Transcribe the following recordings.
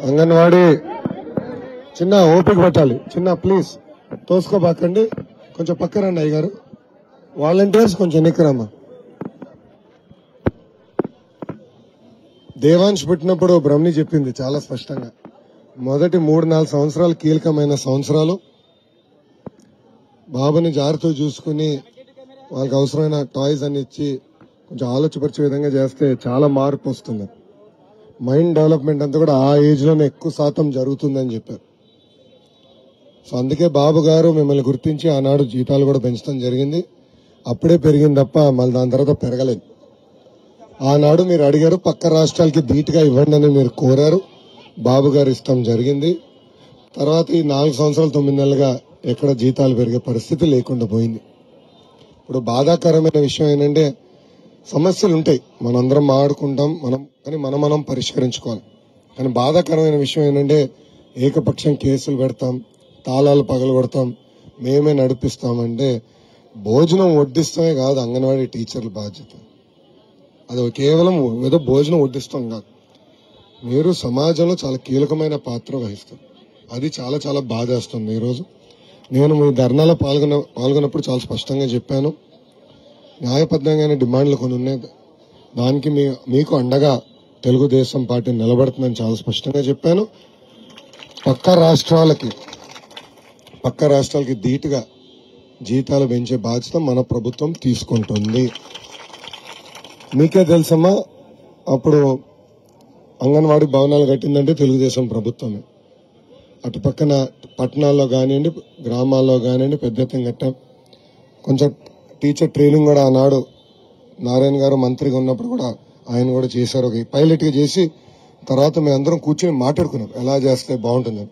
అంగన్వాడీ చిన్న ఓపిక పట్టాలి. చిన్న ప్లీజ్ తోసుకోబాకండి, కొంచెం పక్కరండి అయ్యగారు. వాలంటీర్స్ కొంచెం ఎన్నికరమ్మా. దేవాంశ్ పుట్టినప్పుడు బ్రహ్మణి చెప్పింది చాలా స్పష్టంగా, మొదటి 3-4 సంవత్సరాలు కీలకమైన సంవత్సరాలు. బాబుని జాగ్రత్తగా చూసుకుని వాళ్ళకి అవసరమైన టాయ్స్ అన్ని ఇచ్చి కొంచెం ఆలోచపరిచే విధంగా చేస్తే చాలా మార్పు వస్తుంది. మైండ్ డెవలప్మెంట్ అంతా కూడా ఆ ఏజ్ లోనే ఎక్కువ శాతం జరుగుతుందని చెప్పారు. సో అందుకే బాబు గారు మిమ్మల్ని గుర్తించి ఆనాడు జీతాలు కూడా పెంచడం జరిగింది. అప్పుడే పెరిగింది తప్ప మళ్ళీ దాని తర్వాత పెరగలేదు. ఆనాడు మీరు అడిగారు, పక్క రాష్ట్రాలకి ధీటుగా ఇవ్వండి అని మీరు కోరారు. బాబు గారు ఇష్టం జరిగింది. తర్వాత ఈ 4 సంవత్సరాలు 9 నెలలుగా ఎక్కడ జీతాలు పెరిగే పరిస్థితి లేకుండా పోయింది. ఇప్పుడు బాధాకరమైన విషయం ఏంటంటే, సమస్యలు ఉంటాయి, మనందరం మాట్లాడుకుంటాం, కానీ మనం పరిష్కరించుకోవాలి. కానీ బాధాకరమైన విషయం ఏంటంటే, ఏకపక్షం కేసులు పెడతాం, తాళాలు పగలగొడతాం, మేమే నడిపిస్తామంటే భోజనం వడ్డిస్తామే కాదు అంగన్వాడీ టీచర్ల బాధ్యత. అది కేవలం ఏదో భోజనం వడ్డిస్తాం కాదు, మీరు సమాజంలో చాలా కీలకమైన పాత్ర వహిస్తారు. అది చాలా చాలా బాధేస్తుంది. ఈరోజు నేను మీ ధర్నాలో పాల్గొన్నప్పుడు చాలా స్పష్టంగా చెప్పాను, న్యాయబద్ధంగానే డిమాండ్లు కొన్ని ఉన్నాయి, దానికి మీకు అండగా తెలుగుదేశం పార్టీ నిలబడుతుందని చాలా స్పష్టంగా చెప్పాను. పక్క రాష్ట్రాలకి ధీటుగా జీతాలు పెంచే బాధ్యత మన ప్రభుత్వం తీసుకుంటుంది. మీకే తెలుసమ్మా, అప్పుడు అంగన్వాడీ భవనాలు కట్టిందంటే తెలుగుదేశం ప్రభుత్వమే. అటు పక్కన పట్టణాల్లో కానివ్వండి, గ్రామాల్లో కానివ్వండి పెద్ద ఎత్తున కట్టాం. కొంచెం టీచర్ ట్రైనింగ్ కూడా ఆనాడు నారాయణ గారు మంత్రిగా ఉన్నప్పుడు కూడా ఆయన కూడా చేశారు. ఒక పైలట్ గా చేసి తర్వాత మేము అందరం కూర్చొని మాట్లాడుకున్నాం ఎలా చేస్తే బాగుంటుందని.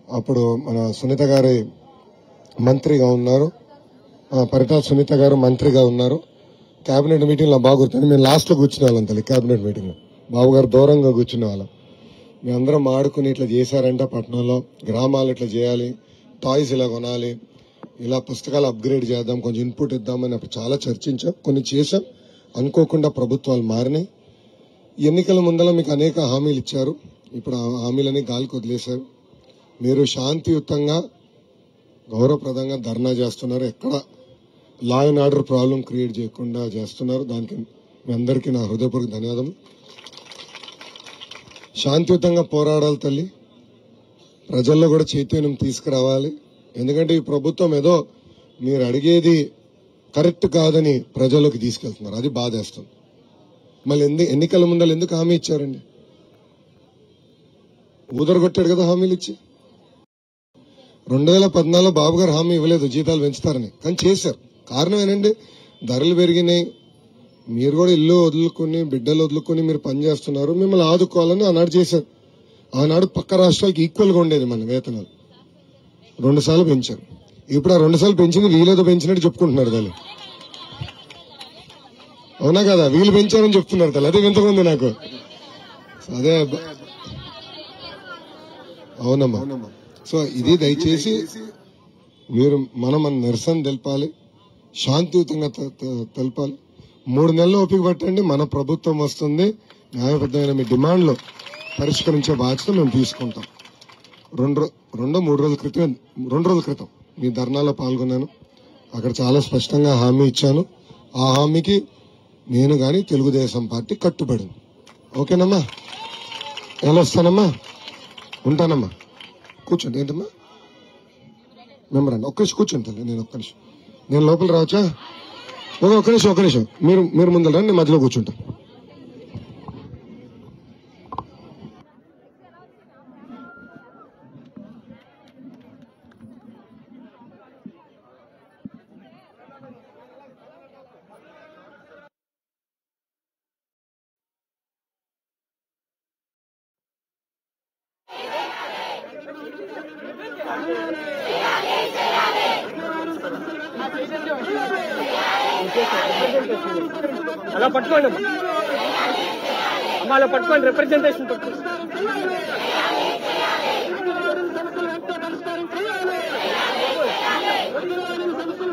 అప్పుడు మన సునీత గారి మంత్రిగా ఉన్నారు, పరిటాల సునీత గారు మంత్రిగా ఉన్నారు. కేబినెట్ మీటింగ్ లో బాగా గుర్తుంది, మేము లాస్ట్ లో కూర్చునే వాళ్ళం తల్లి. కేబినెట్ మీటింగ్ లో బాబు గారు దూరంగా కూర్చునే వాళ్ళం. మేమందరం ఆడుకుని ఇట్లా చేశారంట, పట్టణంలో గ్రామాలు ఇట్లా చేయాలి, టాయ్స్ ఇలా కొనాలి, ఇలా పుస్తకాలు అప్గ్రేడ్ చేద్దాం, కొంచెం ఇన్పుట్ ఇద్దామని అప్పుడు చాలా చర్చించాం, కొన్ని చేశాం. అనుకోకుండా ప్రభుత్వాలు మారినాయి. ఎన్నికల ముందర మీకు అనేక హామీలు ఇచ్చారు, ఇప్పుడు ఆ హామీలని గాలికి వదిలేశారు. మీరు శాంతియుతంగా గౌరవప్రదంగా ధర్నా చేస్తున్నారు, ఎక్కడ law and order problem create చేయకుండా చేస్తున్నారు. దానికి మీ అందరికీ నా హృదయపూర్వక ధన్యవాదాలు. శాంతియుతంగా పోరాడాలి తల్లి, ప్రజల్లో కూడా చైతన్యం తీసుకురావాలి. ఎందుకంటే ఈ ప్రభుత్వం ఏదో మీరు అడిగేది కరెక్ట్ కాదని ప్రజల్లోకి తీసుకెళ్తున్నారు, అది బాధేస్తుంది. మళ్ళీ ఎన్నికల ముందర ఎందుకు హామీ ఇచ్చారండి? ఊదరగొట్టాడు కదా హామీలు ఇచ్చి. 2014 బాబు గారు హామీ ఇవ్వలేదు జీతాలు పెంచుతారని, కానీ చేశారు. కారణం ఏంటంటే ధరలు పెరిగినాయి, మీరు కూడా ఇల్లు వదులుకుని బిడ్డలు వదులుకుని మీరు పనిచేస్తున్నారు, మిమ్మల్ని ఆదుకోవాలని ఆనాడు చేశారు. ఆనాడు పక్క రాష్ట్రాలకి ఈక్వల్ గా ఉండేది మన వేతనాలు, 2 సార్లు పెంచారు. ఇప్పుడు ఆ 2 సార్లు పెంచింది వీళ్ళేదో పెంచినట్టు చెప్పుకుంటున్నారు తల్లి, అవునా కదా? వీళ్ళు పెంచారని చెప్తున్నారు తల్లి, అదే వింతకుంది నాకు. అదే అవునమ్మా. సో ఇది దయచేసి మీరు మన నిరసన తెలపాలి, శాంతియుతంగా తెలపాలి. 3 నెలలు ఓపిక పట్టండి, మన ప్రభుత్వం వస్తుంది. న్యాయబద్ధమైన మీ డిమాండ్లు పరిష్కరించే బాధ్యత మేము తీసుకుంటాం. 2 రోజుల క్రితం మీ ధర్నాలో పాల్గొన్నాను. అక్కడ చాలా స్పష్టంగా హామీ ఇచ్చాను. ఆ హామీకి నేను గాని తెలుగుదేశం పార్టీ కట్టుబడింది. ఓకేనమ్మా? వెళ్ళొస్తానమ్మా, ఉంటానమ్మా. కూర్చోండి. ఏంటమ్మా మెంబర్ అండి, ఒక్క నిమిషం కూర్చోండి. నేను లోపల రావచ్చా? ఒక్క నిమిషం మీరు ముందర రండి, నేను మధ్యలో కూర్చుంటా. అలా పట్టుకోండి అమ్మా, అలా పట్టుకోండి, రిప్రజెంటేషన్ పట్టుకోండి.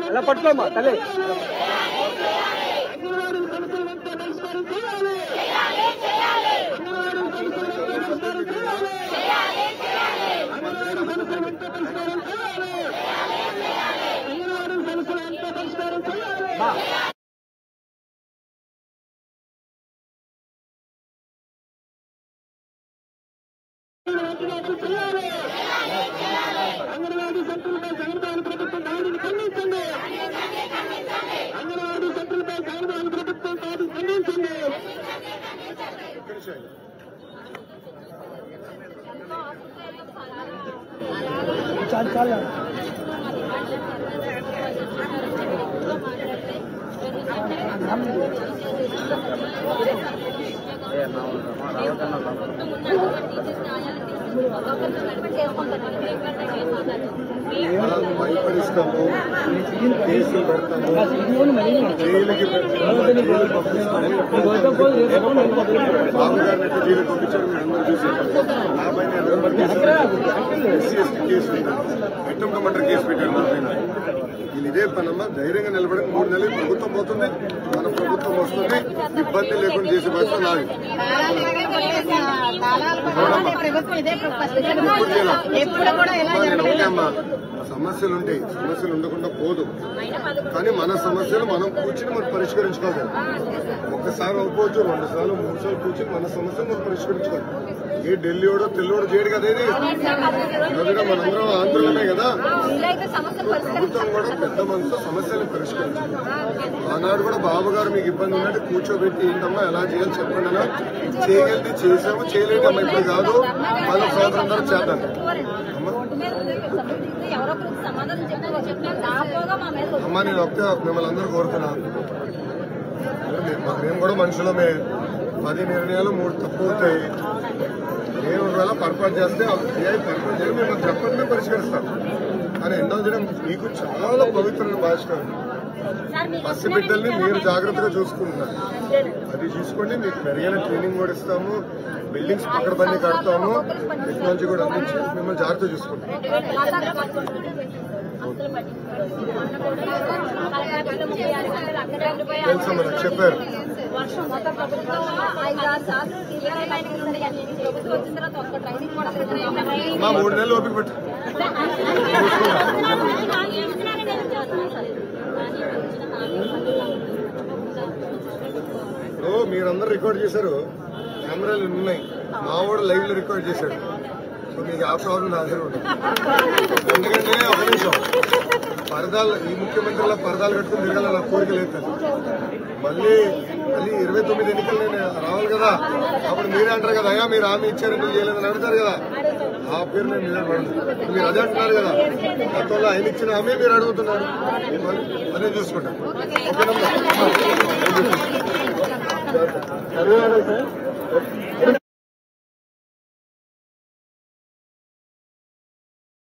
అలా పట్టుకోమ్మా తల్లి. రద్దు చేయాలి. అంగన్వాడీ సెంటర్లపై జగన్మోహన్ ప్రభుత్వం దాడిని ఖండించండి. అంగన్వాడీ సెంటర్లపై జగన్మోహన్ ప్రభుత్వం దాడిని ఖండించండి. భయపడిస్తాము, కేసులు పెడతాము, జైలుకి బాబు గారిని అయితే జైలు పంపించారు. మీరు అందరూ చూసారు. నా పైన ఎస్సీ ఎస్టీ కేసు పెట్టారు, అటెంప్ట్ మర్డర్ కేసు పెట్టారు నా పైన. వీళ్ళు ఇదే పనమ్మా, ధైర్యంగా నిలబడి 3 నెలలు ప్రభుత్వం పోతుంది, మన ప్రభుత్వం వస్తుంది, ఇబ్బంది లేకుండా చేసే బాధ్యత నాది. అమ్మా సమస్యలు ఉంటాయి, సమస్యలు ఉండకుండా పోదు, కానీ మన సమస్యలు మనం కూర్చుని మనం పరిష్కరించుకోవాలి. ఒక్కసారి అవ్వకపోవచ్చు, 2 సార్లు 3 సార్లు కూర్చుని మన సమస్యలు మనం పరిష్కరించుకోవాలి. ఏ ఢిల్లీోడో తెల్లోడో చేయడు కదా, ఇది మొదటిగా మనందరం ఆంధ్రులమే కదా. ప్రభుత్వం కూడా పెద్ద మనసుతో సమస్యలను పరిష్కరించాలి. ఆనాడు కూడా బాబు గారు మీకు ఇబ్బంది ఉన్నట్టు కూర్చోబెట్టి ఏంటమ్మా ఎలా చేయాలి చెప్పండి అన్నా, చేయగలిగి చేసాము, చేయలేదమ్మా ఇప్పుడు కాదు, 10 సంవత్సరం తర్వాత చేద్దాం. అమ్మా నేను ఒక్క మిమ్మల్ని అందరూ కోరుతున్నాను, మేము కూడా మనుషులమే, 10 నిర్ణయాలు 3 తప్పు అవుతాయి. మేము ఒకవేళ పొరపాటు చేస్తే పొరపాటు చేసి మేము చెప్పండి, మేము పరిష్కరిస్తాం. కానీ ఎన్నో దినం మీకు చాలా పవిత్రమైన భాష, పసిబిడ్డల్ని మీరు జాగ్రత్తగా చూసుకుంటున్నారు. అది చూసుకోండి, మీకు మెరుగైన ట్రైనింగ్ కూడా ఇస్తాము, బిల్డింగ్స్ పక్కడబందీ కడతాము, టెక్నాలజీ కూడా అందించి మిమ్మల్ని జాగ్రత్తగా చూసుకుంటాం. తెలుసమ్మా, నాకు చెప్పారు. మా 3 నెలలు ఓపిక పెట్టు. ఇప్పుడు మీరందరూ రికార్డ్ చేశారు, కెమెరాలు ఉన్నాయి, మా వాడు లైవ్ లో రికార్డ్ చేశాడు. సో మీకు ఆ ప్రాబ్లం నా దగ్గర ఉంటుంది. ఎందుకంటే ఒక నిమిషం, పరదాలు ఈ ముఖ్యమంత్రిలా పరదాలు కట్టుకుని తిరగాల నా కోరిక లేదు. మళ్ళీ 29 ఎన్నికలు నేను రావాలి కదా, అప్పుడు మీరే అంటారు కదా, అయ్యా మీరు హామీ ఇచ్చారు ఎందుకు చేయలేదని అడుగుతారు కదా, ఆ పేరు నేను మీద పడదు. మీరు అదే అంటున్నారు కదా, గతంలో ఆయన ఇచ్చిన హామీ మీరు అడుగుతున్నారు, అదే చూసుకుంటాను. ఓకేనమ్మా.